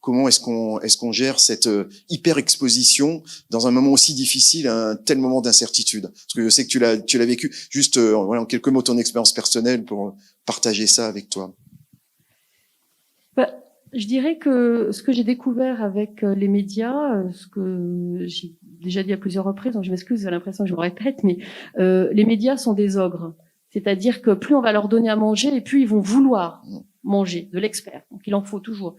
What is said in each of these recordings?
Comment est-ce qu'on gère cette hyper exposition dans un moment aussi difficile, un tel moment d'incertitude? Parce que je sais que tu l'as vécu. Juste voilà, en quelques mots ton expérience personnelle pour partager ça avec toi. Je dirais que ce que j'ai découvert avec les médias, ce que j'ai déjà dit à plusieurs reprises, donc je m'excuse, j'ai l'impression que je me répète, mais les médias sont des ogres. C'est-à-dire que plus on va leur donner à manger, et plus ils vont vouloir manger de l'expert. Donc il en faut toujours.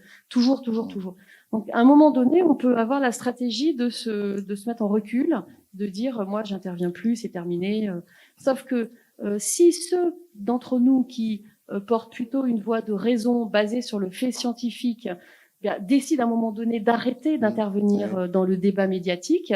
Donc à un moment donné, on peut avoir la stratégie de se mettre en recul, de dire moi j'interviens plus, c'est terminé. Sauf que si ceux d'entre nous qui portent plutôt une voie de raison basée sur le fait scientifique, décident à un moment donné d'arrêter d'intervenir dans le débat médiatique,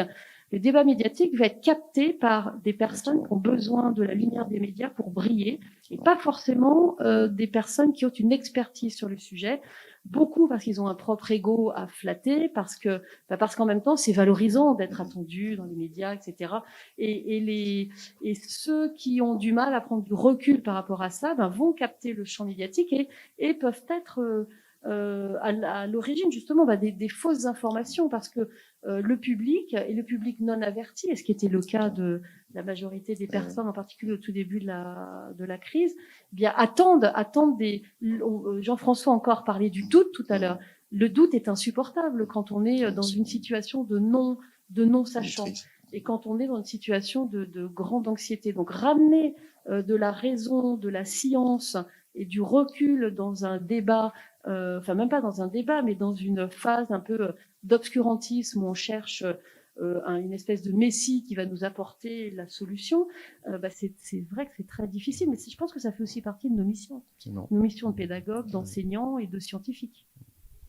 le débat médiatique va être capté par des personnes qui ont besoin de la lumière des médias pour briller, et pas forcément des personnes qui ont une expertise sur le sujet, beaucoup parce qu'ils ont un propre ego à flatter, parce qu'en même temps c'est valorisant d'être attendu dans les médias, etc. Et ceux qui ont du mal à prendre du recul par rapport à ça, vont capter le champ médiatique et peuvent être à l'origine justement des fausses informations, parce que le public et le public non averti, et ce qui était le cas de la majorité des personnes, en particulier au tout début de la crise, eh bien attendent des. Jean-François encore parlait du doute tout à l'heure. Le doute est insupportable quand on est dans une situation de non sachant, et quand on est dans une situation de grande anxiété. Donc ramener de la raison, de la science et du recul dans un débat, enfin même pas dans un débat, mais dans une phase un peu d'obscurantisme où on cherche une espèce de messie qui va nous apporter la solution, c'est vrai que c'est très difficile, mais je pense que ça fait aussi partie de nos missions de pédagogues, d'enseignants et de scientifiques.